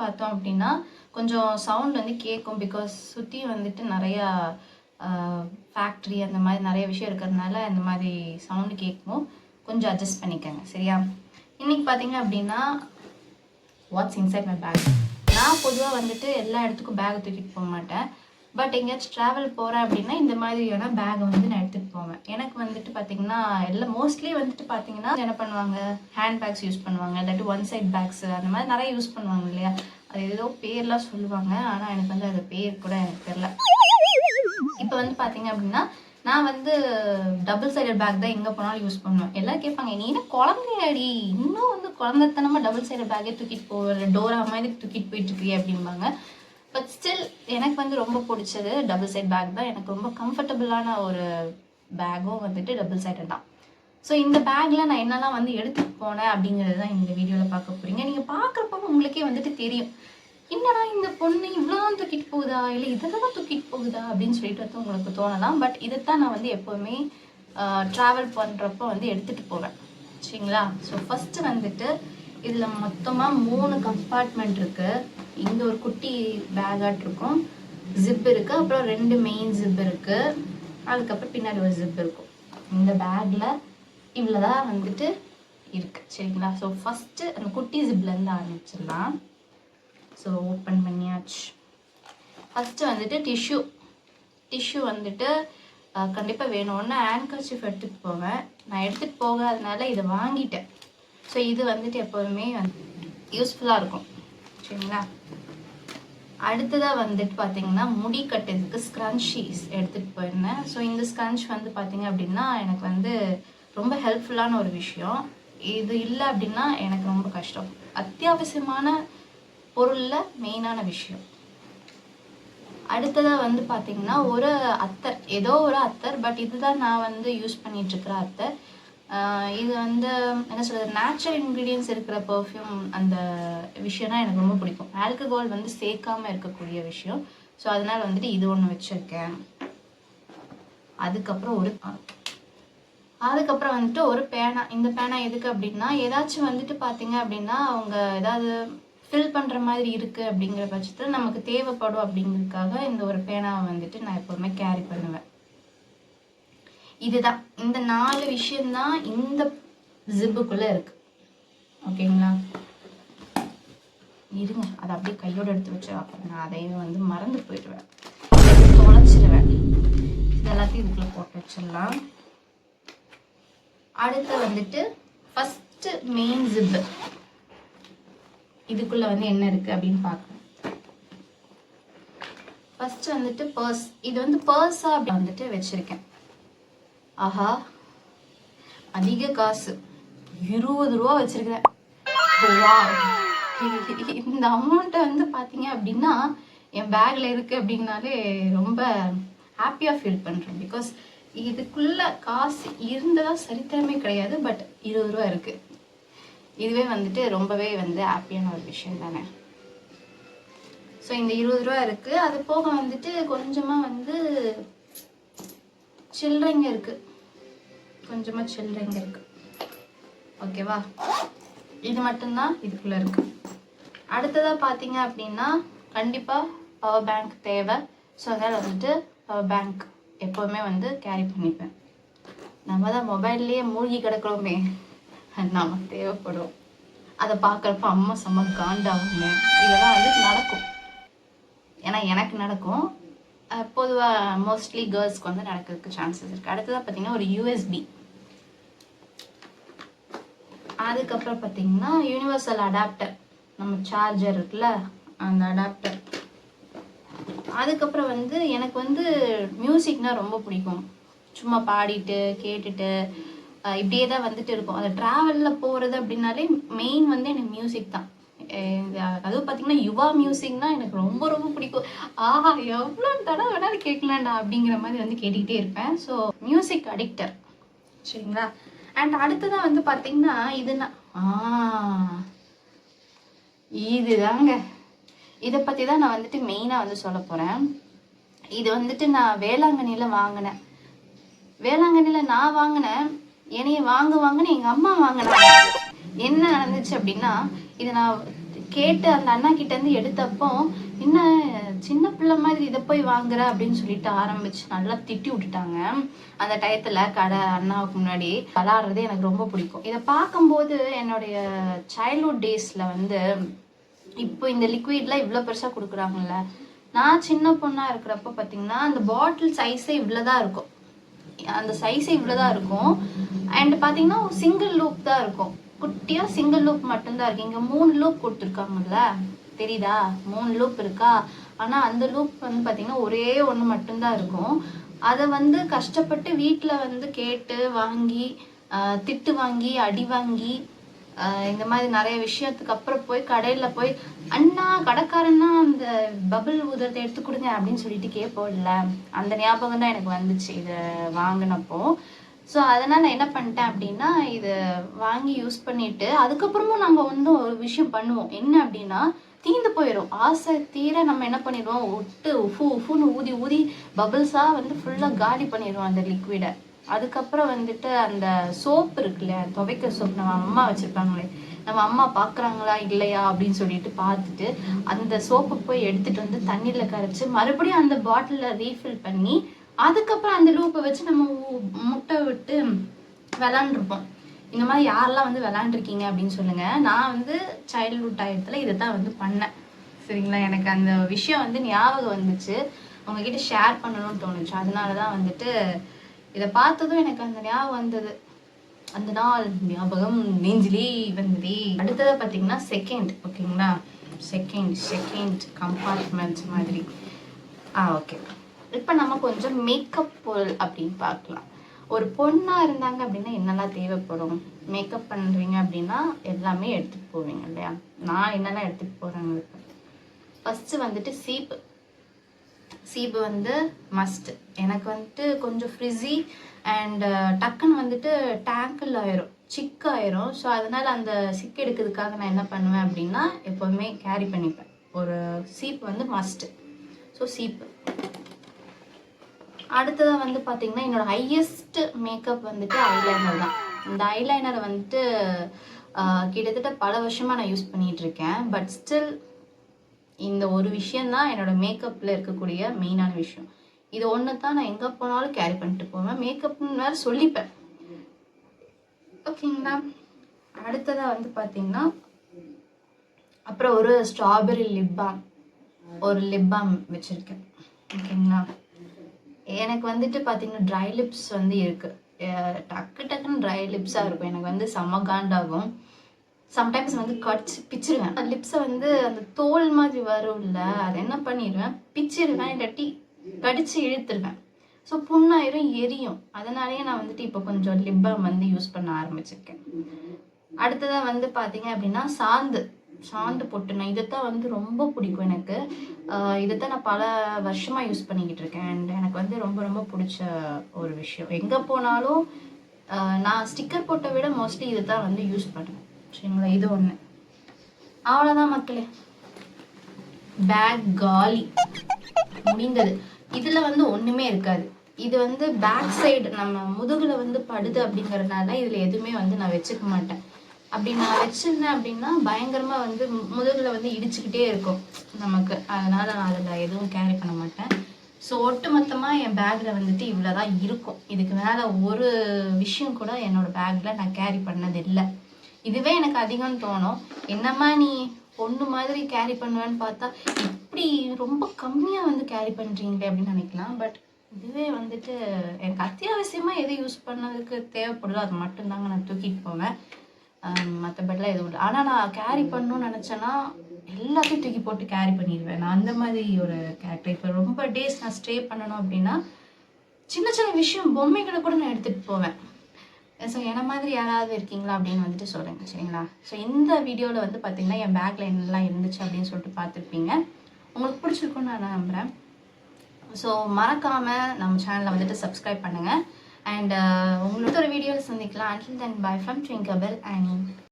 பார்த்தோம் அப்படின்னா கொஞ்சம் சவுண்ட் வந்து கேட்கும். பிகாஸ் சுற்றி வந்துட்டு நிறையா ஃபேக்ட்ரி அந்த மாதிரி நிறைய விஷயம் இருக்கிறதுனால இந்த மாதிரி சவுண்டு கேட்கும். கொஞ்சம் அட்ஜஸ்ட் பண்ணிக்கோங்க சரியா. இன்றைக்கி பார்த்தீங்க அப்படின்னா வாட்ஸ் இன்சைட் மை பேக். நான் பொதுவாக வந்துட்டு எல்லா இடத்துக்கும் பேக்கை தூக்கிட்டு போக மாட்டேன். பட் எங்கேயாச்சும் ட்ராவல் போகிறேன் அப்படின்னா இந்த மாதிரியான பேக்கை வந்து நான் எடுத்துகிட்டு போவேன். எனக்கு வந்துட்டு பார்த்திங்கன்னா எல்லாம் மோஸ்ட்லி வந்துட்டு பார்த்திங்கன்னா என்ன பண்ணுவாங்க, ஹேண்ட் பேக்ஸ் யூஸ் பண்ணுவாங்க, இல்லாட்டி ஒன் சைட் பேக்ஸு அந்த மாதிரி நிறைய யூஸ் பண்ணுவாங்க இல்லையா. அது ஏதோ பேர்லாம் சொல்லுவாங்க, ஆனால் எனக்கு வந்து அது பேர் கூட எனக்கு தெரியல. இப்போ வந்து பார்த்திங்க அப்படின்னா நான் வந்து டபுள் சைடட் பேக் தான் எங்கே போனாலும் யூஸ் பண்ணுவேன். எல்லாம் கேட்பாங்க, நீ என்ன குழந்தையாடி, இன்னும் வந்து குழந்தைத்தனமாக டபுள் சைடட் பேக்கே தூக்கிட்டு போகிற, டோரா மாதிரி தூக்கிட்டு போயிட்டுருக்கீ அப்படிம்பாங்க. பட் ஸ்டில் எனக்கு வந்து ரொம்ப பிடிச்சது டபுள் சைட் பேக் தான். எனக்கு ரொம்ப கம்ஃபர்டபுளான ஒரு பேக்கும் வந்துட்டு டபுள் சைடட் தான். ஸோ இந்த பேக்கில் நான் என்னெல்லாம் வந்து எடுத்துகிட்டு போனேன் அப்படிங்கிறது தான் இந்த வீடியோவில் பார்க்க போகிறீங்க. நீங்கள் பார்க்குறப்ப உங்களுக்கே வந்துட்டு தெரியும், என்னடா இந்த பொண்ணு இவ்வளோதான் தூக்கிட்டு போகுதா, இல்லை இதெல்லாம் தூக்கிட்டு போகுதா அப்படின்னு சொல்லிட்டு வந்து உங்களுக்கு தோணலாம். பட் இதைத்தான் நான் வந்து எப்போவுமே ட்ராவல் பண்ணுறப்போ வந்து எடுத்துகிட்டு போவேன் சரிங்களா. ஸோ ஃபஸ்ட்டு வந்துட்டு இதில் மொத்தமாக 3 கம்பார்ட்மெண்ட் இருக்குது. இங்கே ஒரு குட்டி பேக்காட் இருக்கும், ஜிப் இருக்குது, அப்புறம் 2 மெயின் ஜிப் இருக்குது, அதுக்கப்புறம் பின்னாடி ஒரு ஜிப் இருக்கும். இந்த பேக்கில் இவ்வளோதான் வந்துட்டு இருக்குது சரிங்களா. ஸோ ஃபஸ்ட்டு அந்த குட்டி ஜிப்லேருந்து ஆரம்பிச்சிடலாம். ஸோ ஓப்பன் பண்ணியாச்சு. ஃபஸ்ட்டு வந்துட்டு டிஷ்யூ வந்துட்டு கண்டிப்பாக வேணும்னு ஹேண்ட்கர்ச்சீஃப் எடுத்துகிட்டு போவேன். நான் எடுத்துகிட்டு போகாதனால இதை வாங்கிட்டேன். ஸோ இது வந்துட்டு எப்போதுமே வந்து யூஸ்ஃபுல்லாக இருக்கும் சரிங்களா. அடுத்ததாக வந்துட்டு பார்த்தீங்கன்னா முடி கட்டுறதுக்கு ஸ்க்ரன்ஷீஸ் எடுத்துகிட்டு போயிருந்தேன். ஸோ இந்த ஸ்க்ரன்ச் வந்து பார்த்தீங்க அப்படின்னா எனக்கு வந்து ரொம்ப ஹெல்ப்ஃபுல்லான ஒரு விஷயம். இது இல்லை அப்படின்னா எனக்கு ரொம்ப கஷ்டம். அத்தியாவசியமான பொருளில் மெயினான விஷயம். அடுத்ததாக வந்து பார்த்தீங்கன்னா ஒரு அத்தர், ஏதோ ஒரு அத்தர், பட் இதுதான் நான் வந்து யூஸ் பண்ணிகிட்ருக்கிற அத்தர். இது வந்து என்ன சொல்கிறது, நேச்சுரல் இன்க்ரீடியன்ஸ் இருக்கிற பர்ஃப்யூம் அந்த விஷயம்னா எனக்கு ரொம்ப பிடிக்கும். ஆல்கஹால் வந்து சேர்க்காமல் இருக்கக்கூடிய விஷயம். ஸோ அதனால் வந்துட்டு இது ஒன்று வச்சுருக்கேன். அதுக்கப்புறம் வந்துட்டு ஒரு பேனா. இந்த பேனா எதுக்கு அப்படின்னா, ஏதாச்சும் வந்துட்டு பார்த்தீங்க அப்படின்னா அவங்க ஏதாவது ஃபில் பண்ணுற மாதிரி இருக்குது அப்படிங்கிற பட்சத்தில் நமக்கு தேவைப்படும் அப்படிங்கிறதுக்காக இந்த ஒரு பேனாவை வந்துட்டு நான் எப்போதுமே கேரி பண்ணுவேன். இதுதான், இந்த 4 விஷயம்தான் இந்த ஜிப்புக்குள்ளே இருக்குது ஓகேங்களா. இருங்க, அதை அப்படியே கையோடு எடுத்து வச்சு அப்புறம் நான் அதையும் வந்து மறந்து போயிடுவேன், தொலைச்சிடுவேன். இது எல்லாத்தையும் இதுக்குள்ளே போட்டு வச்சிடலாம். அடுத்து வந்துட்டு ஃபஸ்ட்டு மெயின் ஜிப்பு, இதுக்குள்ளே வந்து என்ன இருக்குது அப்படின்னு பார்க்கணும். ஃபஸ்ட்டு வந்துட்டு பர்ஸ். இது வந்து பர்ஸாக அப்படி வந்துட்டு வச்சுருக்கேன். ஆஹா, அதிக காசு, 20 ரூபா வச்சுருக்கிறேன். இந்த அமௌண்ட்டை வந்து பார்த்தீங்க அப்படின்னா என் பேக்கில் இருக்குது அப்படின்னாலே ரொம்ப ஹாப்பியாக ஃபீல் பண்ணுறேன். பிகாஸ் இதுக்குள்ளே காசு இருந்ததா சரித்திரமே கிடையாது. பட் 20 ரூபா இருக்குது. இதுவே வந்துட்டு ரொம்பவே வந்து ஹாப்பியான ஒரு விஷயம் தானே. ஸோ இந்த 20 ரூபா இருக்குது. அது போக வந்துட்டு கொஞ்சமாக வந்து சில்லறைங்க இருக்குது, கொஞ்சமாக சில்லறைங்க இருக்குது ஓகேவா. இது மட்டும்தான் இதுக்குள்ளே இருக்குது. அடுத்ததாக பார்த்தீங்க அப்படின்னா கண்டிப்பாக பவர் பேங்க் தேவை. ஸோ அதனால் வந்துட்டு பவர் பேங்க் எப்போவுமே வந்து கேரி பண்ணிப்பேன். நம்ம தான் மொபைல்லையே மூழ்கி கிடக்கிறோமே, நமக்கு தேவைப்படும். அதை பார்க்குறப்ப அம்மா செம்ம காண்டாகுங்க. இதெல்லாம் வந்துட்டு நடக்கும், ஏன்னா எனக்கு நடக்கும். பொதுவாக மோஸ்ட்லி கேர்ள்ஸ்க்கு வந்து நடக்கிறதுக்கு சான்சஸ் இருக்குது. அடுத்ததாக பார்த்தீங்கன்னா ஒரு யூஎஸ்பி. அதுக்கப்புறம் பார்த்தீங்கன்னா யூனிவர்சல் அடாப்டர், நம்ம சார்ஜர் இருக்குல்ல அந்த அடாப்டர். அதுக்கப்புறம் வந்து எனக்கு வந்து மியூசிக்னால் ரொம்ப பிடிக்கும். சும்மா பாடிட்டு கேட்டுட்டு இப்படியே தான் வந்துட்டு இருக்கும். அந்த ட்ராவலில் போகிறது அப்படின்னாலே மெயின் வந்து எனக்கு மியூசிக் தான். அதுவும் பார்த்தீங்கன்னா யுவா மியூசிக்னால் எனக்கு ரொம்ப ரொம்ப பிடிக்கும். ஆஹா, எவ்வளோ தடவை வேணாலும் கேட்கலாம்டா அப்படிங்கிற மாதிரி வந்து கேட்டுக்கிட்டே இருப்பேன். ஸோ மியூசிக் அடிக்டர் சரிங்களா. அண்ட் அடுத்ததான் வந்து பார்த்தீங்கன்னா இதுதாங்க, இதை பற்றி தான் நான் வந்துட்டு மெயினாக வந்து சொல்ல போகிறேன். இது வந்துட்டு நான் வேளாங்கண்ணியில் வாங்கினேன். வேளாங்கண்ணியில் நான் வாங்கினேன், என்னைய வாங்குன்னு எங்கள் அம்மா வாங்கினாங்க. என்ன நடந்துச்சு அப்படின்னா, இதை நான் கேட்டு அந்த அண்ணா கிட்டேருந்து எடுத்தப்போ, என்ன சின்ன பிள்ளை மாதிரி இதை போய் வாங்குற அப்படின்னு சொல்லிட்டு ஆரம்பிச்சு நல்லா திட்டி விட்டுட்டாங்க. அந்த டயத்தில் கடை அண்ணாவுக்கு முன்னாடி விளாடுறது எனக்கு ரொம்ப பிடிக்கும். இதை பார்க்கும்போது என்னுடைய சைல்ட்ஹுட் டேஸில் வந்து இப்போ இந்த லிக்விட்லாம் இவ்வளோ பெருசாக கொடுக்குறாங்கல்ல, நான் சின்ன பொண்ணாக இருக்கிறப்ப பார்த்தீங்கன்னா அந்த பாட்டில் சைஸே இவ்வளோதான் இருக்கும். அந்த சைஸே இவ்வளோதான் இருக்கும். அண்ட் பார்த்தீங்கன்னா சிங்கிள் லூப் தான் இருக்கும். குட்டியாக சிங்கிள் லூப் மட்டும்தான் இருக்கு. இங்கே 3 லூப் கொடுத்துருக்காங்கல்ல, தெரியுதா? 3 லூப் இருக்கா? ஆனால் அந்த லூப் வந்து பார்த்தீங்கன்னா ஒரே ஒன்று மட்டும்தான் இருக்கும். அதை வந்து கஷ்டப்பட்டு வீட்டில் வந்து கேட்டு வாங்கி திட்டு வாங்கி அடி வாங்கி இந்த மாதிரி நிறைய விஷயத்துக்கு அப்புறம் போய் கடையில் போய் அண்ணா கடைக்காரன்னா அந்த பபிள் ஊதுறதை எடுத்து கொடுங்க அப்படின்னு சொல்லிட்டு கேட்போம்ல, அந்த ஞாபகம் தான் எனக்கு வந்துச்சு இதை வாங்கினப்போ. ஸோ அதனால் நான் என்ன பண்ணிட்டேன் அப்படின்னா, இதை வாங்கி யூஸ் பண்ணிவிட்டு அதுக்கப்புறமும் நம்ம வந்து ஒரு விஷயம் பண்ணுவோம். என்ன அப்படின்னா, தீந்து போயிடும். ஆசை தீர நம்ம என்ன பண்ணிடுவோம், உஃபுன்னு ஊதி ஊதி பபிள்ஸாக வந்து ஃபுல்லாக காலி பண்ணிடுவோம் அந்த லிக்விடை. அதுக்கப்புறம் வந்துட்டு அந்த சோப்பு இருக்கு இல்லையா, துவைக்க சோப்பு நம்ம அம்மா வச்சுருப்பாங்களே, நம்ம அம்மா பார்க்குறாங்களா இல்லையா அப்படின்னு சொல்லிட்டு பார்த்துட்டு அந்த சோப்பு போய் எடுத்துகிட்டு வந்து தண்ணியில் கரைச்சி மறுபடியும் அந்த பாட்டிலில் ரீஃபில் பண்ணி அதுக்கப்புறம் அந்த லூப்பை வச்சு நம்ம முட்டை விட்டு விளாண்டுருப்போம். இந்த மாதிரி யாரெல்லாம் வந்து விளாண்டுருக்கீங்க அப்படின்னு சொல்லுங்கள். நான் வந்து சைல்ட்ஹுட் டயத்தில் இதை தான் வந்து பண்ணேன். சரிங்களா? எனக்கு அந்த விஷயம் வந்து ஞாபகம் வந்துச்சு, உங்ககிட்ட ஷேர் பண்ணணும்னு தோணுச்சு. அதனால தான் வந்துட்டு இதை பார்த்ததும் எனக்கு அந்த ஞாபகம் வந்தது. அந்த நாள் ஞாபகம் நெஞ்சிலே வந்ததே. அடுத்தது பார்த்தீங்கன்னா செகண்ட். ஓகேங்களா? செகண்ட் கம்பார்ட்மெண்ட் மாதிரி. ஓகே. இப்போ நம்ம கொஞ்சம் மேக்கப் பொருள் அப்படின்னு பார்க்கலாம். ஒரு பொண்ணாக இருந்தாங்க அப்படின்னா என்னெல்லாம் தேவைப்படும்? மேக்கப் பண்ணுறீங்க அப்படின்னா எல்லாமே எடுத்துகிட்டு போவீங்க இல்லையா? நான் என்னெல்லாம் எடுத்துகிட்டு போகிறேங்க. ஃபஸ்ட்டு வந்துட்டு சீப்பு வந்து மஸ்ட்டு. எனக்கு வந்துட்டு கொஞ்சம் ஃப்ரிஸி அண்ட் டக்குன்னு வந்துட்டு டேங்கிள் ஆயிரும், சிக் ஆயிரும். ஸோ அதனால் அந்த சிக் எடுக்கிறதுக்காக நான் என்ன பண்ணுவேன் அப்படின்னா எப்போவுமே கேரி பண்ணிப்பேன். ஒரு சீப்பு வந்து மஸ்ட்டு. ஸோ சீப்பு. அடுத்ததாக வந்து பார்த்திங்கன்னா என்னோட ஹையஸ்ட் மேக்கப் வந்துட்டு ஐலைனர் தான். இந்த ஐலைனரை வந்துட்டு கிட்டத்தட்ட பல வருஷமாக நான் யூஸ் பண்ணிகிட்ருக்கேன். பட் ஸ்டில் இந்த ஒரு விஷயந்தான் என்னோட மேக்கப்பில் இருக்கக்கூடிய மெயினான விஷயம். இது ஒன்று தான் நான் எங்கே போனாலும் கேரி பண்ணிட்டு போவேன். மேக்கப்னு வேறு சொல்லிப்பேன். ஓகேங்களா? அடுத்ததாக வந்து பார்த்திங்கன்னா அப்புறம் ஒரு ஸ்ட்ராபெரி லிப் பாம் வச்சுருக்கேன். ஓகேங்களா? எனக்கு வந்துட்டு பார்த்திங்கன்னா ட்ரை லிப்ஸ் வந்து இருக்குது. டக்குன்னு ட்ரை லிப்ஸாக இருக்கும். எனக்கு வந்து செம்ம காண்டாகும். சம்டைம்ஸ் வந்து பிச்சிருவேன். லிப்ஸை வந்து அந்த தோல் மாதிரி வரும்ல, அதை என்ன பண்ணிடுவேன், பிச்சிருவேன், இல்லாட்டி கடிச்சு இழுத்துருவேன். ஸோ புண்ணாயிரும், எரியும். அதனாலேயே நான் வந்துட்டு இப்போ கொஞ்சம் லிப் பாம் வந்து யூஸ் பண்ண ஆரம்பிச்சிருக்கேன். அடுத்ததாக வந்து பார்த்தீங்க அப்படின்னா சாந்து பொட்டுனேன். இதைத்தான் வந்து ரொம்ப பிடிக்கும் எனக்கு. இதைத்தான் நான் பல வருஷமாக யூஸ் பண்ணிக்கிட்டு இருக்கேன். அண்ட் எனக்கு வந்து ரொம்ப ரொம்ப பிடிச்ச ஒரு விஷயம். எங்கே போனாலும் நான் ஸ்டிக்கர் போட்டை விட மோஸ்ட்லி இதை தான் வந்து யூஸ் பண்ணுவேன். சரிங்களா? இது ஒன்று. அவ்வளோதான் மக்களே. பேக் காலி முடிந்தது. இதில் வந்து ஒன்றுமே இருக்காது. இது வந்து பேக் சைடு நம்ம முதுகில் வந்து படுது அப்படிங்கிறதுனால இதில் எதுவுமே வந்து நான் வச்சுக்க மாட்டேன். அப்படி நான் வச்சுருந்தேன் அப்படின்னா பயங்கரமாக வந்து முதுகில் வந்து இடிச்சுக்கிட்டே இருக்கும் நமக்கு. அதனால் நான் அதில் எதுவும் கேரி பண்ண மாட்டேன். ஸோ ஒட்டு மொத்தமாக என் பேக்கில் வந்துட்டு இவ்வளோ தான் இருக்கும். இதுக்கு மேலே ஒரு விஷயம் கூட என்னோடய பேக்கில் நான் கேரி பண்ணதில்லை. இதுவே எனக்கு அதிகம்னு தோணும். என்னம்மா நீ பொண்ணு மாதிரி கேரி பண்ணுவேன்னு பார்த்தா இப்படி ரொம்ப கம்மியாக வந்து கேரி பண்ணுறீங்களே அப்படின்னு நினைக்கலாம். பட் இதுவே வந்துட்டு எனக்கு அத்தியாவசியமாக எது யூஸ் பண்ணதுக்கு தேவைப்படுதோ அது மட்டும்தாங்க நான் தூக்கிட்டு போவேன். மற்றபடிலாம் எதுவும் இல்லை. ஆனால் நான் கேரி பண்ணணும்னு நினச்சேன்னா எல்லாத்தையும் தூக்கி போட்டு கேரி பண்ணிடுவேன். நான் அந்த மாதிரி ஒரு கேரக்டர். இப்போ ரொம்ப டேஸ் நான் ஸ்டே பண்ணணும் அப்படின்னா சின்ன சின்ன விஷயம் பொம்மைகளை கூட நான் எடுத்துகிட்டு போவேன். ஸோ என்ன மாதிரி யாராவது இருக்கீங்களா அப்படின்னு வந்துட்டு சொல்லுங்கள். சரிங்களா? ஸோ இந்த வீடியோவில் வந்து பார்த்திங்கன்னா என் பேக்கில் என்னெல்லாம் இருந்துச்சு அப்படின்னு சொல்லிட்டு பார்த்துருப்பீங்க. உங்களுக்கு பிடிச்சிருக்குன்னு நான் நம்புகிறேன். ஸோ மறக்காமல் நம்ம சேனலை வந்துட்டு சப்ஸ்கிரைப் பண்ணுங்கள். அண்ட் உங்களுக்கு ஒரு வீடியோவில் சந்திக்கலாம். Until then, bye from Twinkabell and